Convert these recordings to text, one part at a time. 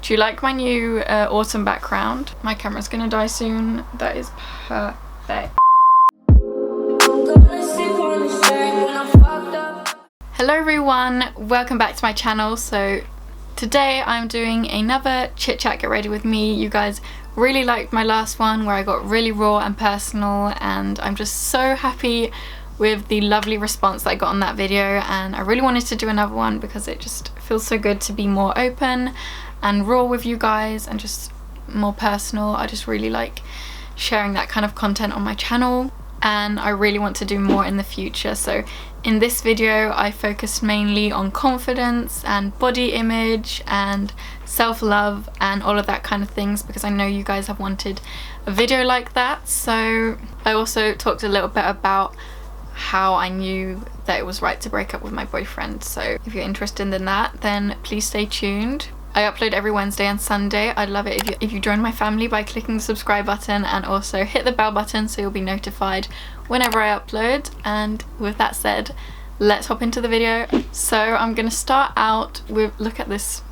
Do you like my new autumn background? My camera's gonna die soon. That is perfect. Hello everyone, welcome back to my channel. So today I'm doing another chit chat get ready with me. You guys really liked my last one where I got really raw and personal, and I'm just so happy with the lovely response that I got on that video, and I really wanted to do another one because it just feels so good to be more open and raw with you guys and just more personal. I just really like sharing that kind of content on my channel, and I really want to do more in the future. So in this video I focused mainly on confidence and body image and self-love and all of that kind of things because I know you guys have wanted a video like that. So I also talked a little bit about how I knew that it was right to break up with my boyfriend. So if you're interested in that, then please stay tuned. I upload every Wednesday and Sunday. I'd love it if you join my family by clicking the subscribe button and also hit the bell button so you'll be notified whenever I upload. And with that said, let's hop into the video. So I'm gonna start out with, look at this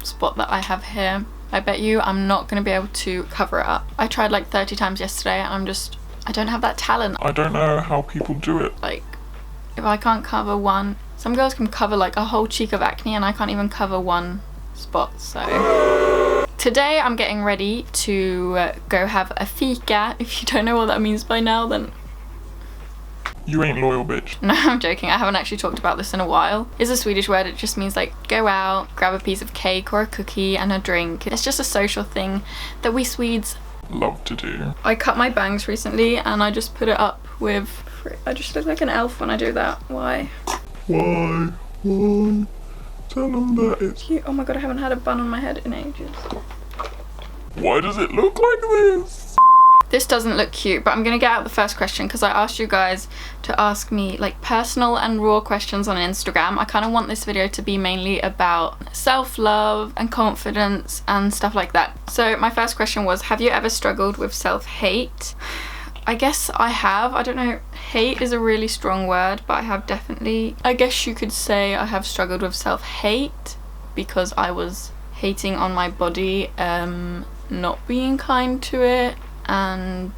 spot that I have here. I bet you I'm not gonna be able to cover it up. I tried like 30 times yesterday and I don't have that talent. I don't know how people do it. Like, if I can't cover one, some girls can cover like a whole cheek of acne and I can't even cover one spot. So today I'm getting ready to go have a fika. If you don't know what that means by now, then you ain't loyal, bitch. No, I'm joking. I haven't actually talked about this in a while. It's a Swedish word. It just means like go out, grab a piece of cake or a cookie and a drink. It's just a social thing that we Swedes love to do. I cut my bangs recently and I just put it up with, I just look like an elf when I do that. Why? Why? Tell them that it's cute. Oh my god, I haven't had a bun on my head in ages. Why does it look like this? This doesn't look cute, but I'm gonna get out the first question because I asked you guys to ask me like personal and raw questions on Instagram. I kind of want this video to be mainly about self-love and confidence and stuff like that. So my first question was, have you ever struggled with self-hate? I guess I have. I don't know, hate is a really strong word, but I have definitely, I guess you could say I have struggled with self-hate because I was hating on my body, not being kind to it. And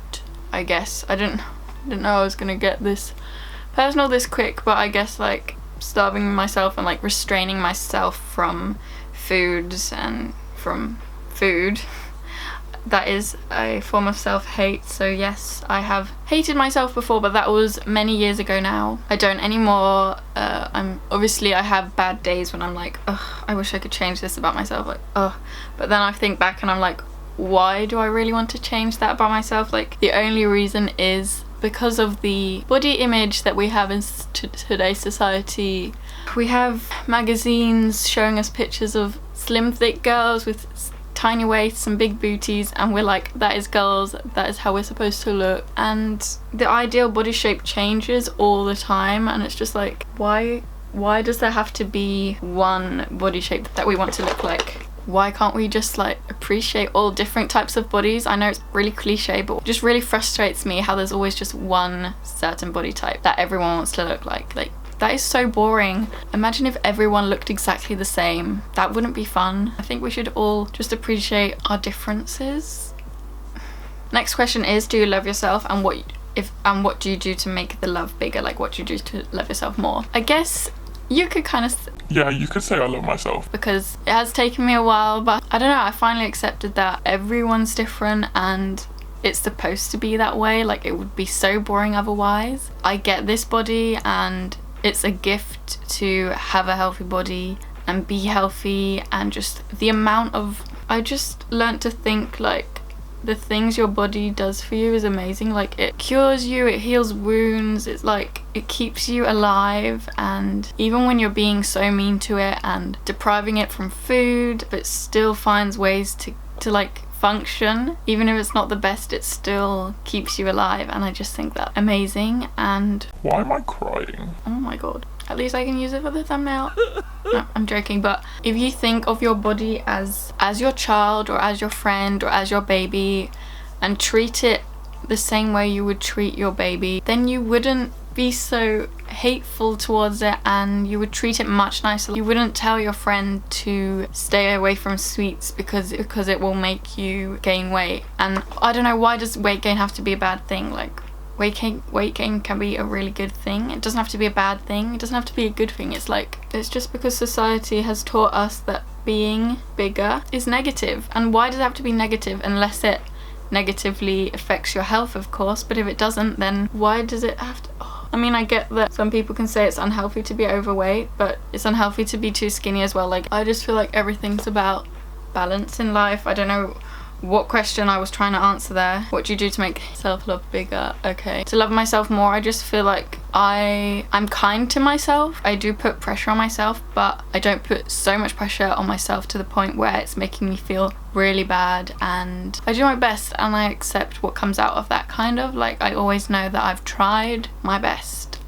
I guess I didn't know I was gonna get this personal this quick, but I guess like starving myself and like restraining myself from foods and from food, that is a form of self-hate. So yes, I have hated myself before, but that was many years ago now. I don't anymore. I have bad days when I'm like, ugh, I wish I could change this about myself, like, ugh. But then I think back and I'm like, why do I really want to change that about myself? Like, the only reason is because of the body image that we have in today's society. We have magazines showing us pictures of slim, thick girls with tiny waists and big booties, and we're like, that is girls, that is how we're supposed to look. And the ideal body shape changes all the time, and it's just like, why does there have to be one body shape that we want to look like? Why can't we just like appreciate all different types of bodies? I know it's really cliche, but it just really frustrates me how there's always just one certain body type that everyone wants to look like. Like, that is so boring. Imagine if everyone looked exactly the same. That wouldn't be fun. I think we should all just appreciate our differences. Next question is, do you love yourself, and what do you do to make the love bigger? Like, what do you do to love yourself more? I guess you could kind of yeah, you could say I love myself. Because it has taken me a while, but I don't know, I finally accepted that everyone's different and it's supposed to be that way. Like, it would be so boring otherwise. I get this body and it's a gift to have a healthy body and be healthy, and just the amount of, I just learned to think like the things your body does for you is amazing. Like, it cures you, it heals wounds, it's like it keeps you alive, and even when you're being so mean to it and depriving it from food, it still finds ways to like function. Even if it's not the best, it still keeps you alive, and I just think that's amazing. And why am I crying? Oh my god, at least I can use it for the thumbnail. No, I'm joking, but if you think of your body as your child or as your friend or as your baby and treat it the same way you would treat your baby, then you wouldn't be so hateful towards it, and you would treat it much nicer. You wouldn't tell your friend to stay away from sweets because it will make you gain weight. And I don't know, why does weight gain have to be a bad thing? Like, weight gain can be a really good thing. It doesn't have to be a bad thing. It doesn't have to be a good thing. It's just because society has taught us that being bigger is negative. And why does it have to be negative unless it negatively affects your health, of course? But if it doesn't, then why does it have to? I mean, I get that some people can say it's unhealthy to be overweight, but it's unhealthy to be too skinny as well. Like, I just feel like everything's about balance in life. I don't know what question I was trying to answer there. What do you do to make self-love bigger? Okay, to love myself more, I just feel like I'm kind to myself. I do put pressure on myself, but I don't put so much pressure on myself to the point where it's making me feel really bad, and I do my best and I accept what comes out of that, kind of. Like, I always know that I've tried my best.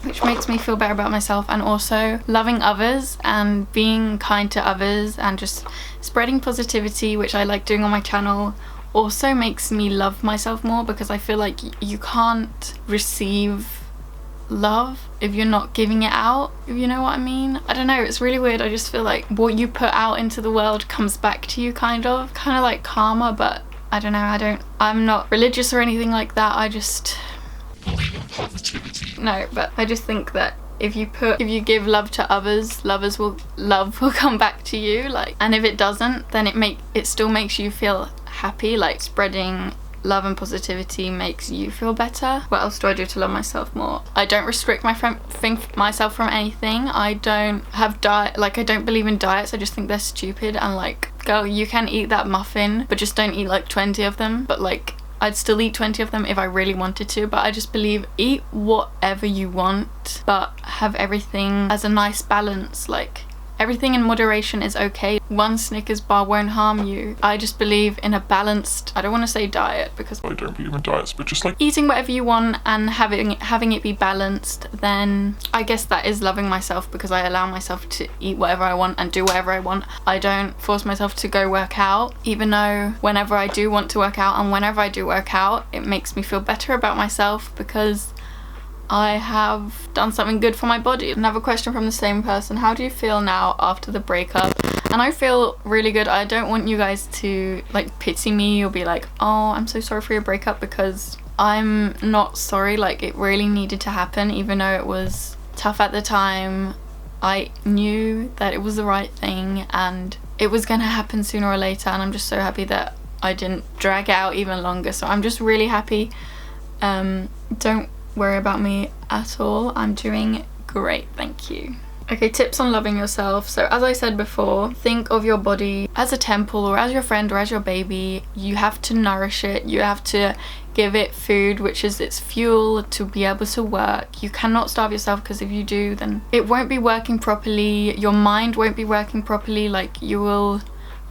Which makes me feel better about myself, and also loving others and being kind to others and just spreading positivity, which I like doing on my channel, also makes me love myself more, because I feel like you can't receive love if you're not giving it out, if you know what I mean. I don't know, it's really weird. I just feel like what you put out into the world comes back to you, kind of like karma, but I don't know, I'm not religious or anything like that. I just no, but I just think that if you give love to others, love will come back to you. Like, and if it doesn't, then it still makes you feel happy. Like, spreading love and positivity makes you feel better. What else do I do to love myself more? I don't restrict myself from anything. I don't have I don't believe in diets. I just think they're stupid. And like, girl, you can eat that muffin, but just don't eat like 20 of them. But like, I'd still eat 20 of them if I really wanted to, but I just believe eat whatever you want, but have everything as a nice balance. Like, everything in moderation is okay. One Snickers bar won't harm you. I just believe in a balanced, I don't want to say diet because I don't believe in diets, but just like eating whatever you want and having it be balanced, then I guess that is loving myself, because I allow myself to eat whatever I want and do whatever I want. I don't force myself to go work out, even though whenever I do want to work out, and whenever I do work out, it makes me feel better about myself because I have done something good for my body. Another question from the same person: how do you feel now after the breakup? And I feel really good. I don't want you guys to like pity me or be like, oh, I'm so sorry for your breakup, because I'm not sorry. Like, it really needed to happen, even though it was tough at the time. I knew that it was the right thing and it was gonna happen sooner or later, and I'm just so happy that I didn't drag it out even longer. So I'm just really happy. Don't worry about me at all. I'm doing great, thank you. Okay, tips on loving yourself. So as I said before, think of your body as a temple, or as your friend, or as your baby. You have to nourish it. You have to give it food, which is its fuel, to be able to work. You cannot starve yourself, because if you do, then it won't be working properly. Your mind won't be working properly. Like, you will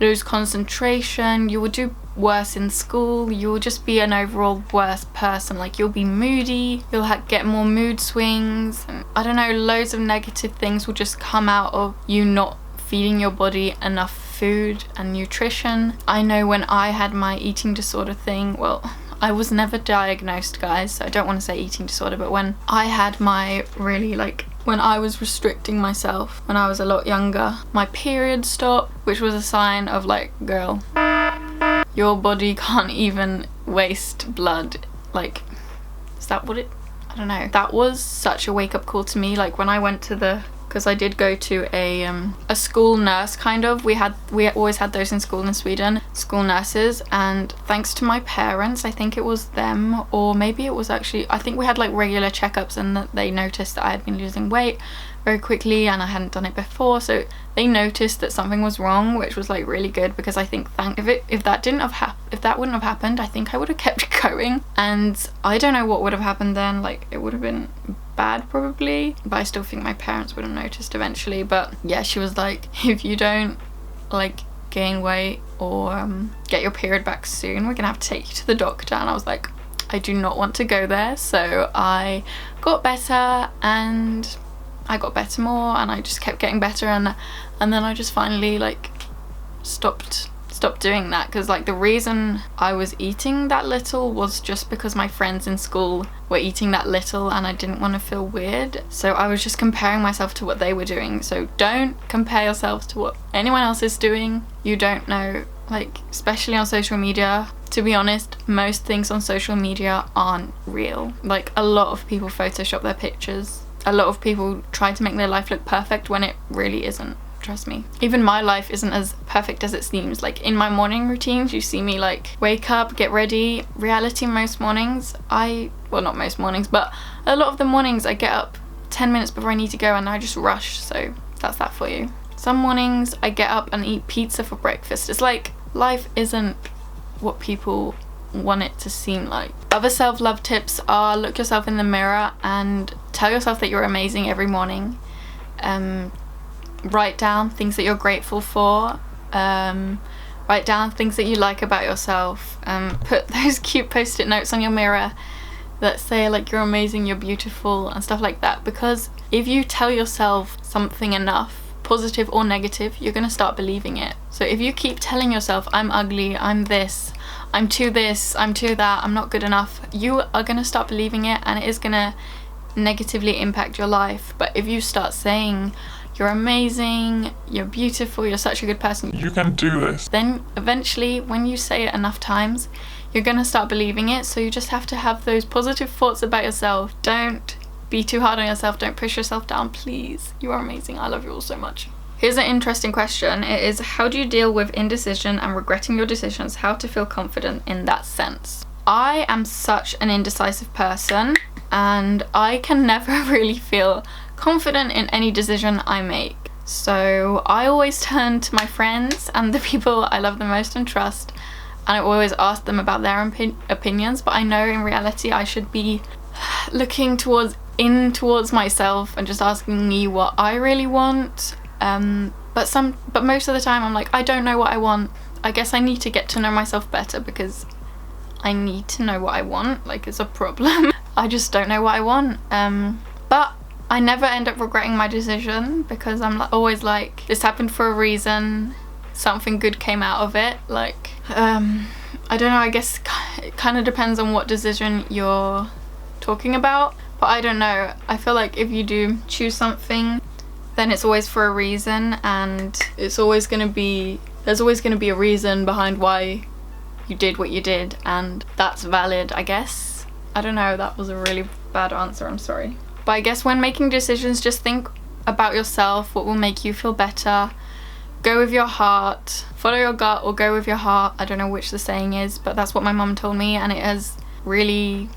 lose concentration, you will do worse in school, you will just be an overall worse person. Like, you'll be moody, you'll get more mood swings, and I don't know, loads of negative things will just come out of you not feeding your body enough food and nutrition. I know when I had my eating disorder thing, well, I was never diagnosed, guys, so I don't want to say eating disorder, but when I had my really, like, when I was restricting myself when I was a lot younger, my period stopped, which was a sign of like, girl, your body can't even waste blood. Like, is that what it, I don't know. That was such a wake-up call to me. Like, when I went to because I did go to a school nurse, kind of. We always had those in school in Sweden, school nurses, and thanks to my parents, I think it was them, or maybe it was actually, I think we had like regular checkups, and that they noticed that I had been losing weight very quickly and I hadn't done it before, so they noticed that something was wrong, which was like really good, because I think if that wouldn't have happened, I think I would have kept going, and I don't know what would have happened then. Like, it would have been bad probably, but I still think my parents would have noticed eventually. But yeah, she was like, if you don't like gain weight or get your period back soon, we're gonna have to take you to the doctor. And I was like, I do not want to go there. So I got better, and I got better more, and I just kept getting better, and then I just finally like stopped stop doing that, because like the reason I was eating that little was just because my friends in school were eating that little and I didn't want to feel weird, so I was just comparing myself to what they were doing. So don't compare yourselves to what anyone else is doing. You don't know, like especially on social media. To be honest, most things on social media aren't real. Like a lot of people Photoshop their pictures. A lot of people try to make their life look perfect when it really isn't. Trust me. Even my life isn't as perfect as it seems. Like in my morning routines, you see me like wake up, get ready. Reality, most mornings, well not most mornings, but a lot of the mornings I get up 10 minutes before I need to go and I just rush. So that's that for you. Some mornings I get up and eat pizza for breakfast. It's like life isn't what people want it to seem like. Other self-love tips are look yourself in the mirror and tell yourself that you're amazing every morning. Write down things that you're grateful for. Write down things that you like about yourself. Put those cute post-it notes on your mirror that say like you're amazing, you're beautiful and stuff like that, because if you tell yourself something enough, positive or negative, you're gonna start believing it. So if you keep telling yourself I'm ugly, I'm this, I'm too that, I'm not good enough, you are gonna start believing it and it is gonna negatively impact your life. But if you start saying you're amazing, you're beautiful, you're such a good person, You can do this. then eventually when you say it enough times, you're gonna start believing it. So you just have to have those positive thoughts about yourself. Don't be too hard on yourself, don't push yourself down, please. You are amazing, I love you all so much. Here's an interesting question. It is, how do you deal with indecision and regretting your decisions? How to feel confident in that sense? I am such an indecisive person and I can never really feel confident in any decision I make. So I always turn to my friends and the people I love the most and trust, and I always ask them about their opinions, but I know in reality I should be looking towards myself and just asking me what I really want. But most of the time I'm like, I don't know what I want. I guess I need to get to know myself better, because I need to know what I want. Like, it's a problem. I just don't know what I want. But I never end up regretting my decision, because I'm always like, this happened for a reason, something good came out of it. Like, I don't know, I guess it kind of depends on what decision you're talking about, but I don't know. I feel like if you do choose something, then it's always for a reason, and there's always going to be a reason behind why you did what you did, and that's valid, I guess. I don't know, that was a really bad answer, I'm sorry. But I guess when making decisions, just think about yourself, what will make you feel better. Go with your heart, follow your gut or go with your heart. I don't know which the saying is, but that's what my mum told me, and it's really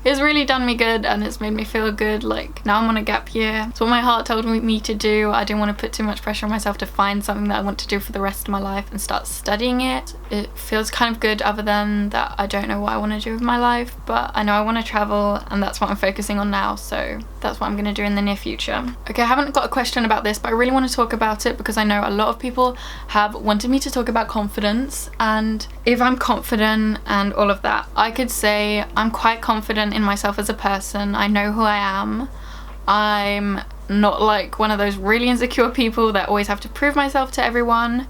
done me good, and it's made me feel good. Like, now I'm on a gap year. It's what my heart told me to do. I didn't want to put too much pressure on myself to find something that I want to do for the rest of my life and start studying it. It feels kind of good, other than that I don't know what I want to do with my life, but I know I want to travel, and that's what I'm focusing on now, so that's what I'm going to do in the near future. Okay, I haven't got a question about this, but I really want to talk about it because I know a lot of people have wanted me to talk about confidence, and if I'm confident and all of that. I could say I'm quite confident in myself as a person. I know who I am. I'm not like one of those really insecure people that always have to prove myself to everyone.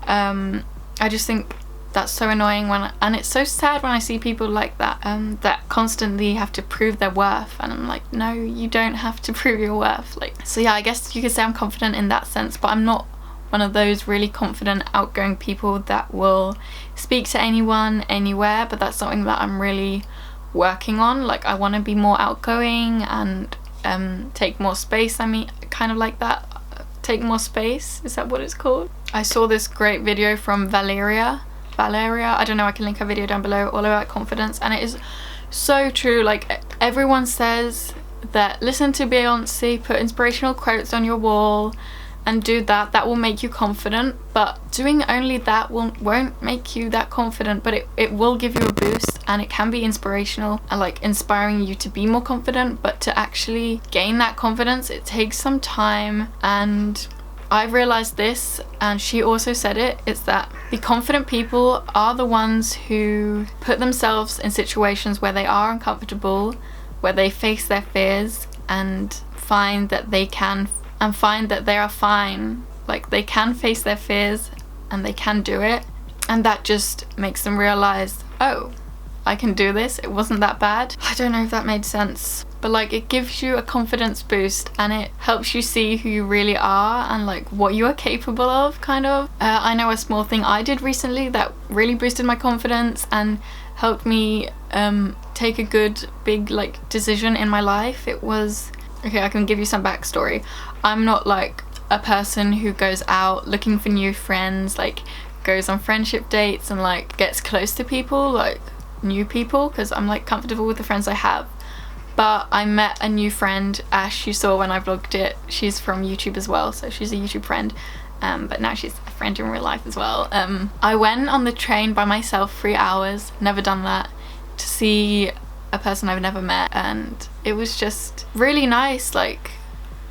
I just think that's so annoying and it's so sad when I see people like that, that constantly have to prove their worth, and I'm like, no, you don't have to prove your worth. Like, so yeah, I guess you could say I'm confident in that sense, but I'm not one of those really confident, outgoing people that will speak to anyone, anywhere, but that's something that I'm really working on. Like, I want to be more outgoing and take more space. I mean, kind of like that. Take more space, is that what it's called? I saw this great video from Valeria, I don't know, I can link her video down below, all about confidence, and it is so true. Like, everyone says that listen to Beyonce, put inspirational quotes on your wall and do that will make you confident, but doing only that won't make you that confident, but it will give you a boost, and it can be inspirational and like inspiring you to be more confident. But to actually gain that confidence, it takes some time, and I've realized this, and she also said it, it's that the confident people are the ones who put themselves in situations where they are uncomfortable, where they face their fears and find that they are fine. Like, they can face their fears and they can do it. and that just makes them realize, oh, I can do this, it wasn't that bad. I don't know if that made sense, but like it gives you a confidence boost and it helps you see who you really are and like what you are capable of, kind of. I know a small thing I did recently that really boosted my confidence and helped me take a good big like decision in my life. It was, okay, I can give you some backstory. I'm not like a person who goes out looking for new friends, like goes on friendship dates and like gets close to people, like new people, because I'm like comfortable with the friends I have. But I met a new friend, Ash, you saw when I vlogged it. She's from YouTube as well, so she's a YouTube friend, but now she's a friend in real life as well. I went on the train by myself 3 hours, never done that, to see a person I've never met, and it was just really nice. Like,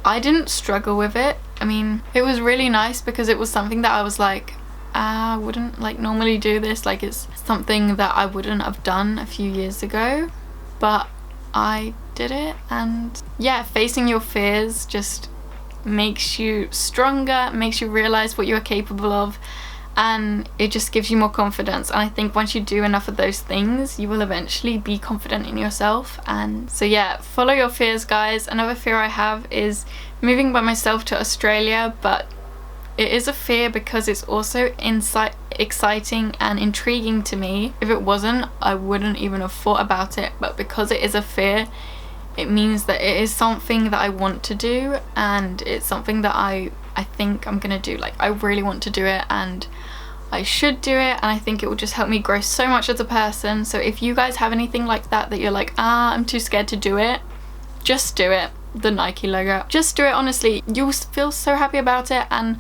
I didn't struggle with it. I mean, it was really nice because it was something that I was like, I wouldn't like normally do this, like it's something that I wouldn't have done a few years ago, but I did it. And yeah, facing your fears just makes you stronger, makes you realize what you're capable of, and it just gives you more confidence. And I think once you do enough of those things, you will eventually be confident in yourself. And so yeah, follow your fears, guys. Another fear I have is moving by myself to Australia, but it is a fear because it's also exciting and intriguing to me. If it wasn't, I wouldn't even have thought about it, but because it is a fear, it means that it is something that I want to do, and it's something that I think I'm gonna do. Like, I really want to do it and I should do it, and I think it will just help me grow so much as a person. So if you guys have anything like that you're like, I'm too scared to do it, just do it. The Nike logo, just do it. Honestly, you'll feel so happy about it. And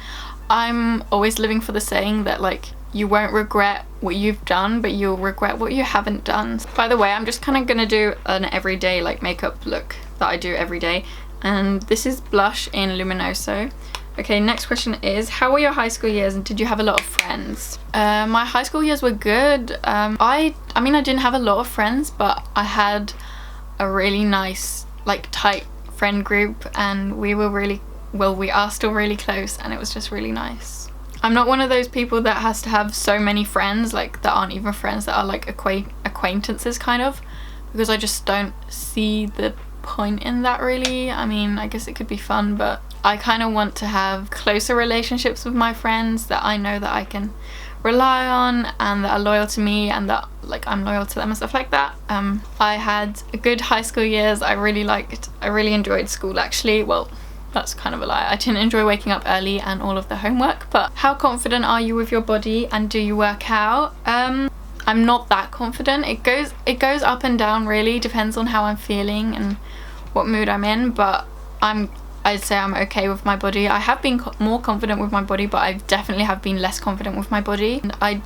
I'm always living for the saying that like you won't regret what you've done, but you'll regret what you haven't done. By the way, I'm just kind of gonna do an everyday like makeup look that I do every day, and this is blush in Luminoso. Okay, next question is, how were your high school years and did you have a lot of friends? My high school years were good. I mean, I didn't have a lot of friends, but I had a really nice like tight friend group, and we were really, well, we are still really close, and it was just really nice. I'm not one of those people that has to have so many friends, like that aren't even friends, that are like acquaintances kind of, because I just don't see the point in that really. I mean, I guess it could be fun, but I kind of want to have closer relationships with my friends that I know that I can rely on and that are loyal to me, and that like I'm loyal to them and stuff like that. I had a good high school years. I really enjoyed school actually. Well, that's kind of a lie. I didn't enjoy waking up early and all of the homework. But how confident are you with your body and do you work out? I'm not that confident. It goes up and down really, depends on how I'm feeling and what mood I'm in, but I'd say I'm okay with my body. I have been more confident with my body, but I definitely have been less confident with my body. And I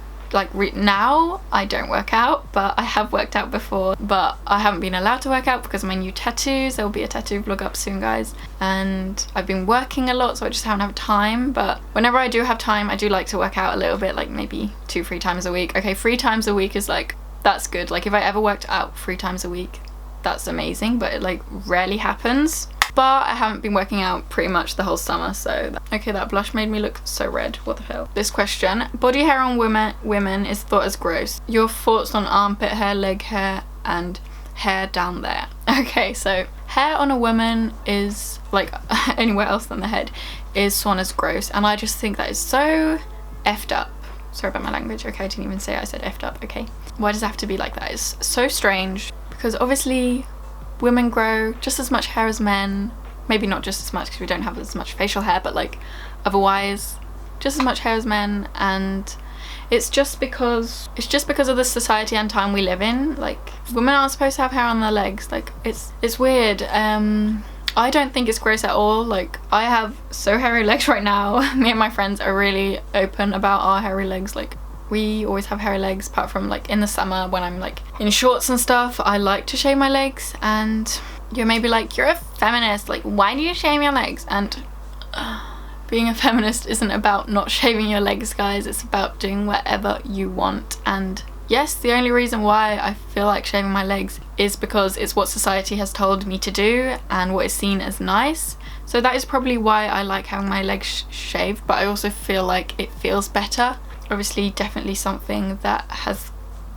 now I don't work out, but I have worked out before, but I haven't been allowed to work out because of my new tattoos. There will be a tattoo vlog up soon, guys, and I've been working a lot, so I just haven't had time. But whenever I do have time, I do like to work out a little bit, like maybe 2-3 times a week. Okay, 3 times a week is like, that's good. Like if I ever worked out 3 times a week, that's amazing, but it like rarely happens. But I haven't been working out pretty much the whole summer, so okay, that blush made me look so red. What the hell? This question: body hair on women is thought as gross. Your thoughts on armpit hair, leg hair, and hair down there. Okay, so hair on a woman is like anywhere else than the head is sworn as gross, and I just think that is so effed up. Sorry about my language. Okay, I didn't even say I said effed up. Okay, why does it have to be like that? It's so strange, because obviously women grow just as much hair as men. Maybe not just as much because we don't have as much facial hair, but like otherwise just as much hair as men. And it's just because of the society and time we live in. Like women aren't supposed to have hair on their legs. Like it's weird. I don't think it's gross at all. Like I have so hairy legs right now. Me and my friends are really open about our hairy legs. Like we always have hairy legs, apart from like in the summer when I'm like in shorts and stuff. I like to shave my legs, and you may be like, you're a feminist, like why do you shave your legs? And being a feminist isn't about not shaving your legs, guys. It's about doing whatever you want. And yes, the only reason why I feel like shaving my legs is because it's what society has told me to do and what is seen as nice. So that is probably why I like having my legs shaved, but I also feel like it feels better. obviously definitely something that has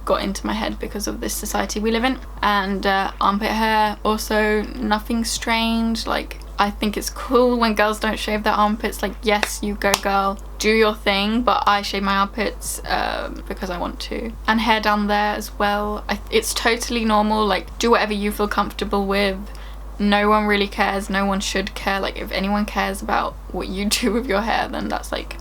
got into my head because of this society we live in. And armpit hair, also nothing strange. Like, I think it's cool when girls don't shave their armpits. Like, yes, you go girl, do your thing, but I shave my armpits because I want to. And hair down there as well. It's totally normal. Like, do whatever you feel comfortable with. No one really cares. No one should care. Like, if anyone cares about what you do with your hair, then that's like,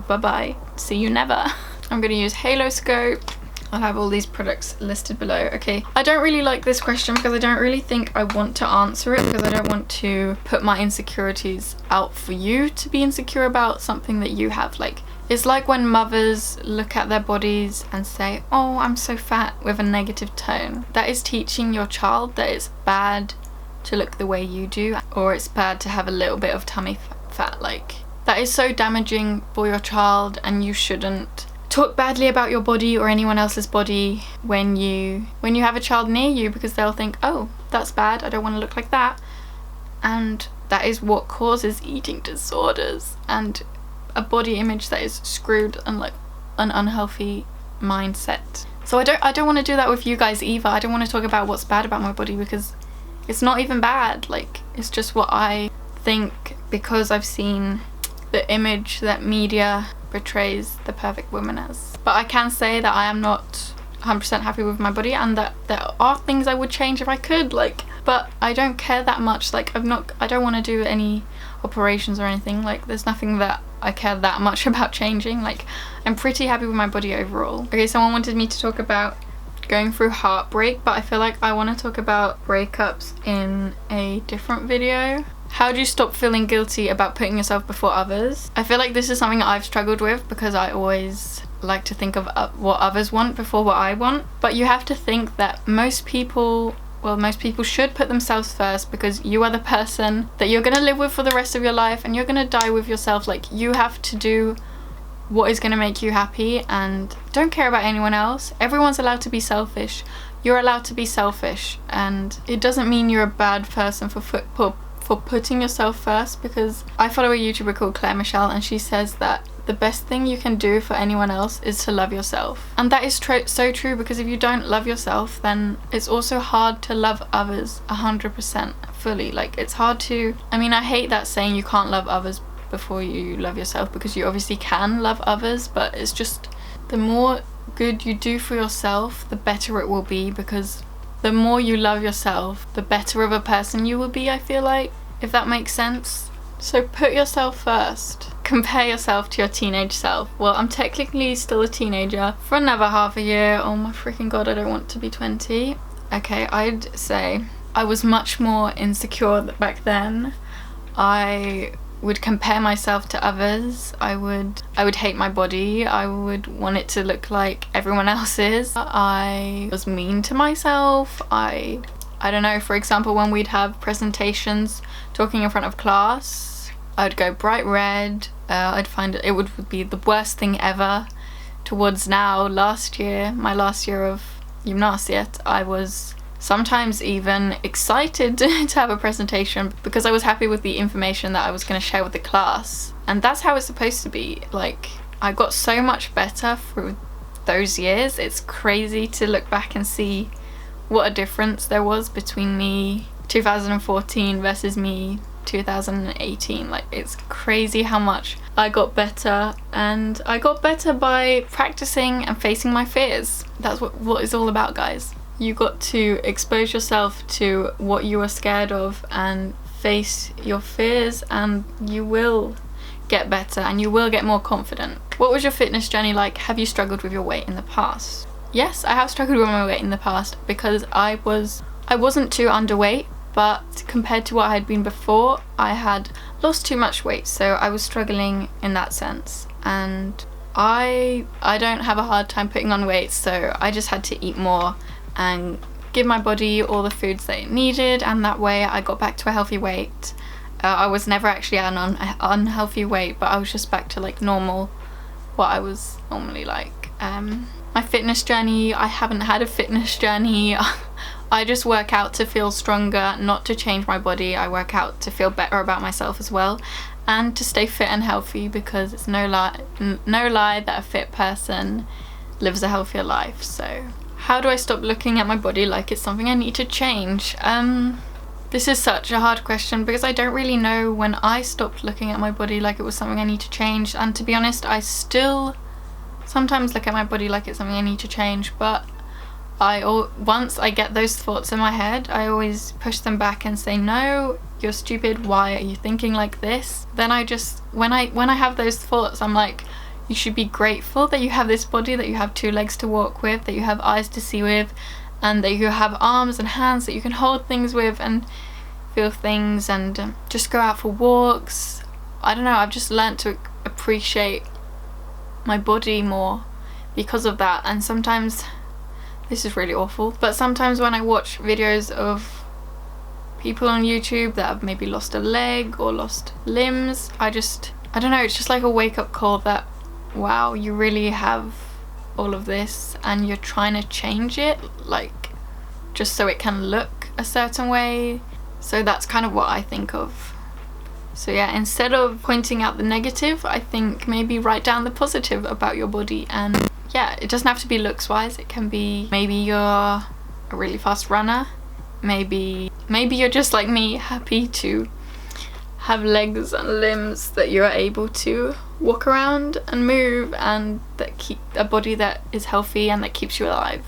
bye-bye. See you never. I'm gonna use Halo Scope. I'll have all these products listed below. Okay, I don't really like this question because I don't really think I want to answer it, because I don't want to put my insecurities out for you to be insecure about something that you have. Like, it's like when mothers look at their bodies and say, oh, I'm so fat, with a negative tone. That is teaching your child that it's bad to look the way you do, or it's bad to have a little bit of tummy fat. Like, that is so damaging for your child, and you shouldn't talk badly about your body or anyone else's body when you have a child near you, because they'll think, oh, that's bad, I don't want to look like that. And that is what causes eating disorders and a body image that is screwed and like an unhealthy mindset. So I don't want to do that with you guys either. I don't want to talk about what's bad about my body, because it's not even bad. Like, it's just what I think, because I've seen the image that media portrays the perfect woman as. But I can say that I am not 100% happy with my body, and that there are things I would change if I could, like, but I don't care that much. Like, I don't want to do any operations or anything. Like, there's nothing that I care that much about changing. Like, I'm pretty happy with my body overall. Okay, someone wanted me to talk about going through heartbreak, but I feel like I want to talk about breakups in a different video. How do you stop feeling guilty about putting yourself before others? I feel like this is something I've struggled with, because I always like to think of what others want before what I want. But you have to think that most people should put themselves first, because you are the person that you're gonna live with for the rest of your life, and you're gonna die with yourself. Like, you have to do what is gonna make you happy, and don't care about anyone else. Everyone's allowed to be selfish. You're allowed to be selfish, and it doesn't mean you're a bad person for putting yourself first, because I follow a YouTuber called Claire Michelle, and she says that the best thing you can do for anyone else is to love yourself. And that is so true, because if you don't love yourself, then it's also hard to love others 100% fully. Like, it's hard to, I mean, I hate that saying you can't love others before you love yourself, because you obviously can love others, but it's just, the more good you do for yourself, the better it will be, because the more you love yourself, the better of a person you will be, I feel like, if that makes sense. So put yourself first. Compare yourself to your teenage self. Well, I'm technically still a teenager for another half a year. Oh my freaking god, I don't want to be 20. Okay, I'd say I was much more insecure back then. I would compare myself to others. I would hate my body. I would want it to look like everyone else's. I was mean to myself. I don't know, for example, when we'd have presentations talking in front of class, I'd go bright red. I'd find it would be the worst thing ever. Towards now, my last year of gymnasiet, I was sometimes even excited to have a presentation, because I was happy with the information that I was going to share with the class. And that's how it's supposed to be. Like, I got so much better through those years. It's crazy to look back and see what a difference there was between me 2014 versus me 2018. Like, it's crazy how much I got better, and I got better by practicing and facing my fears. That's what it's all about, guys. You got to expose yourself to what you are scared of and face your fears, and you will get better and you will get more confident. What was your fitness journey like? Have you struggled with your weight in the past? Yes, I have struggled with my weight in the past, because I wasn't too underweight, but compared to what I had been before, I had lost too much weight, so I was struggling in that sense. And I don't have a hard time putting on weight, so I just had to eat more and give my body all the foods that it needed, and that way I got back to a healthy weight. I was never actually at an unhealthy weight, but I was just back to like normal, what I was normally like. My fitness journey, I haven't had a fitness journey. I just work out to feel stronger, not to change my body. I work out to feel better about myself as well, and to stay fit and healthy, because it's no lie that a fit person lives a healthier life. So how do I stop looking at my body like it's something I need to change? This is such a hard question, because I don't really know when I stopped looking at my body like it was something I need to change, and to be honest, I still sometimes look at my body like it's something I need to change, but once I get those thoughts in my head, I always push them back and say, no, you're stupid, why are you thinking like this? Then I just, when I have those thoughts, I'm like, you should be grateful that you have this body, that you have 2 legs to walk with, that you have eyes to see with, and that you have arms and hands that you can hold things with and feel things, and just go out for walks. I don't know, I've just learnt to appreciate my body more because of that. And sometimes, this is really awful, but sometimes when I watch videos of people on YouTube that have maybe lost a leg or lost limbs, I don't know, it's just like a wake-up call that, wow, you really have all of this and you're trying to change it, like, just so it can look a certain way. So that's kind of what I think of. So yeah, instead of pointing out the negative, I think maybe write down the positive about your body. And yeah, it doesn't have to be looks wise, it can be maybe you're a really fast runner, maybe you're just like me, happy to have legs and limbs that you're able to walk around and move, and that keep a body that is healthy and that keeps you alive.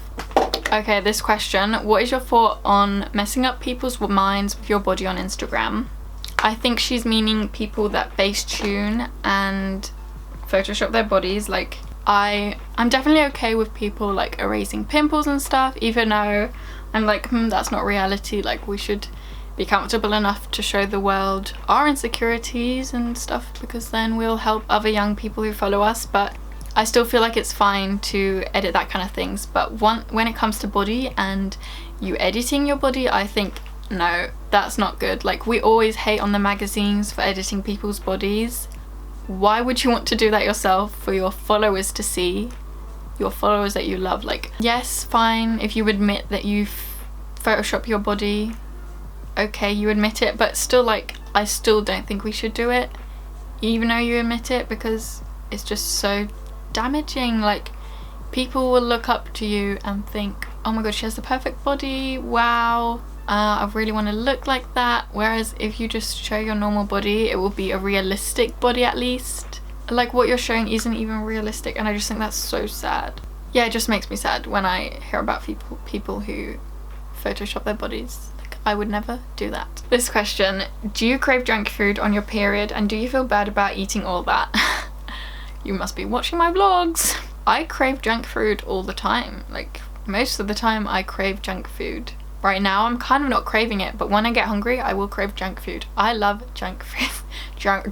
Okay, this question, what is your thought on messing up people's minds with your body on Instagram? I think she's meaning people that face tune and Photoshop their bodies. Like, I'm definitely okay with people like erasing pimples and stuff, even though I'm like, that's not reality. Like, we should be comfortable enough to show the world our insecurities and stuff, because then we'll help other young people who follow us. But I still feel like it's fine to edit that kind of things. But when it comes to body and you editing your body, I think, no, that's not good. Like, we always hate on the magazines for editing people's bodies. Why would you want to do that yourself for your followers to see? Your followers that you love. Like, yes, fine, if you admit that you Photoshop your body, okay, you admit it, but still, like, I still don't think we should do it, even though you admit it, because it's just so damaging. Like, people will look up to you and think, oh my god, she has the perfect body, wow, I really want to look like that. Whereas if you just show your normal body, it will be a realistic body at least. Like, what you're showing isn't even realistic, and I just think that's so sad. Yeah, it just makes me sad when I hear about people who Photoshop their bodies. Like, I would never do that. This question, do you crave junk food on your period, and do you feel bad about eating all that? You must be watching my vlogs. I crave junk food all the time. Like, most of the time I crave junk food. Right now I'm kind of not craving it, but when I get hungry I will crave junk food. I love junk food.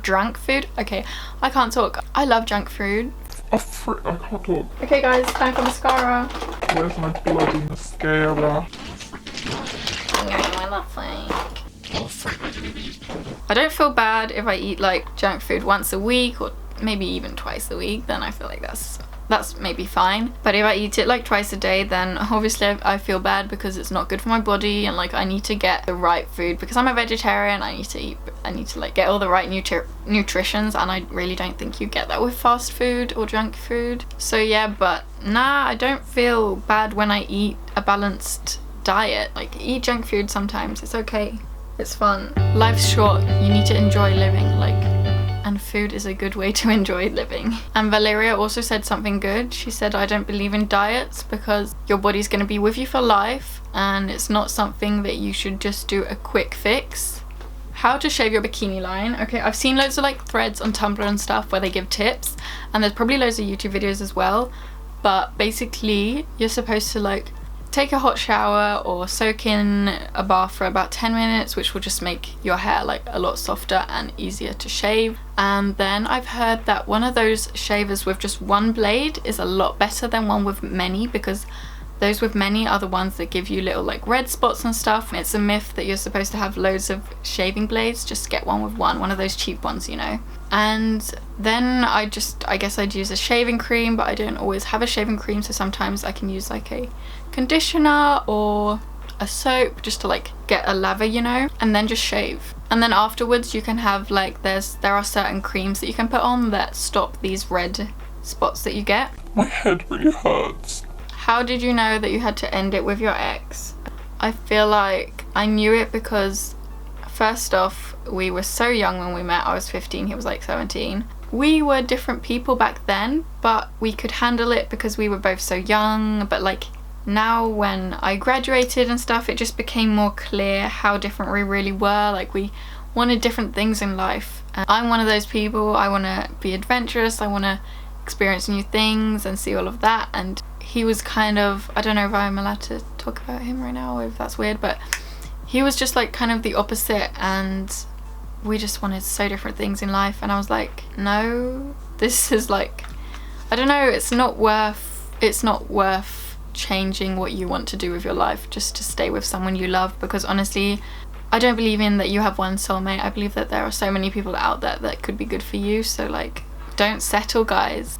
Drunk food? Okay, I can't talk. I love junk food. I can't talk. Okay guys, time for mascara. Where's my bloody mascara? I don't feel bad if I eat like junk food once a week or maybe even twice a week, then I feel like that's maybe fine. But if I eat it like twice a day, then obviously I feel bad because it's not good for my body, and like I need to get the right food because I'm a vegetarian. I need to like get all the right nutritions, and I really don't think you get that with fast food or junk food. So yeah, but nah, I don't feel bad when I eat a balanced diet. Like, eat junk food sometimes, it's okay, it's fun. Life's short, you need to enjoy living, and food is a good way to enjoy living. And Valeria also said something good. She said, I don't believe in diets because your body's going to be with you for life, and it's not something that you should just do a quick fix. How to shave your bikini line. Okay, I've seen loads of like threads on Tumblr and stuff where they give tips, and there's probably loads of YouTube videos as well, but basically you're supposed to like take a hot shower or soak in a bath for about 10 minutes, which will just make your hair like a lot softer and easier to shave. And then I've heard that one of those shavers with just one blade is a lot better than one with many, because Those with many are the ones that give you little like red spots and stuff. It's a myth that you're supposed to have loads of shaving blades. Just get one with one of those cheap ones, you know. And then I guess I'd use a shaving cream, but I don't always have a shaving cream, so sometimes I can use like a conditioner or a soap just to like get a lather, you know, and then just shave. And then afterwards you can have like there are certain creams that you can put on that stop these red spots that you get. My head really hurts. How did you know that you had to end it with your ex? I feel like I knew it because first off, we were so young when we met. I was 15, he was like 17. We were different people back then, but we could handle it because we were both so young. But like now when I graduated and stuff, it just became more clear how different we really were. Like we wanted different things in life. And I'm one of those people. I want to be adventurous. I want to experience new things and see all of that. And he was kind of, I don't know if I'm allowed to talk about him right now or if that's weird, but he was just like kind of the opposite, and we just wanted so different things in life. And I was like, no, this is like, I don't know, it's not worth changing what you want to do with your life just to stay with someone you love. Because honestly, I don't believe in that you have one soulmate. I believe that there are so many people out there that could be good for you. So like, don't settle, guys.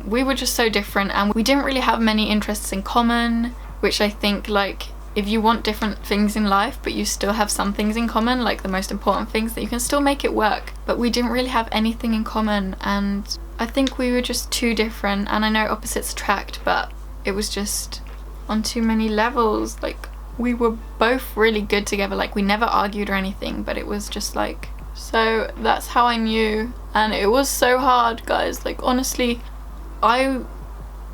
We were just so different, and we didn't really have many interests in common, which I think like if you want different things in life but you still have some things in common, like the most important things, that you can still make it work. But we didn't really have anything in common, and I think we were just too different. And I know opposites attract, but it was just on too many levels. Like we were both really good together, like we never argued or anything, but it was just like, so that's how I knew. And it was so hard, guys. Like honestly, I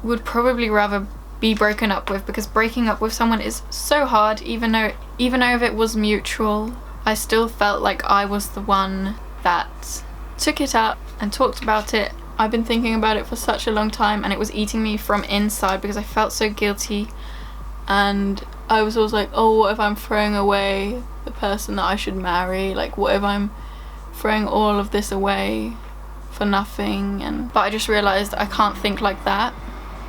would probably rather be broken up with, because breaking up with someone is so hard. Even though if it was mutual, I still felt like I was the one that took it up and talked about it. I've been thinking about it for such a long time, and it was eating me from inside because I felt so guilty. And I was always like, oh, what if I'm throwing away the person that I should marry? Like what if I'm throwing all of this away for nothing? But I just realized I can't think like that.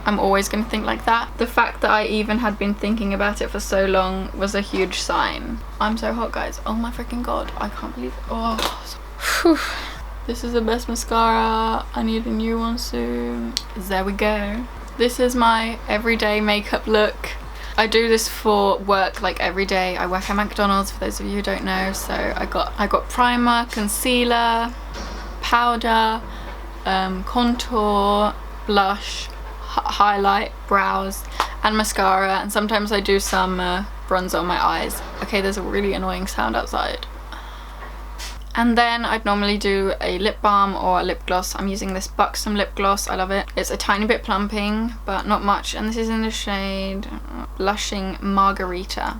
I'm always going to think like that. The fact that I even had been thinking about it for so long was a huge sign. I'm so hot, guys. Oh my freaking god, I can't believe it. Oh, whew. This is the best mascara. I need a new one soon. There we go. This is my everyday makeup look. I do this for work like every day. I work at McDonald's, for those of you who don't know. So I got primer, concealer, powder, contour, blush, highlight, brows, and mascara. And sometimes I do some bronzer on my eyes. Okay, there's a really annoying sound outside. And then I'd normally do a lip balm or a lip gloss. I'm using this Buxom lip gloss. I love it. It's a tiny bit plumping, but not much. And this is in the shade Blushing Margarita.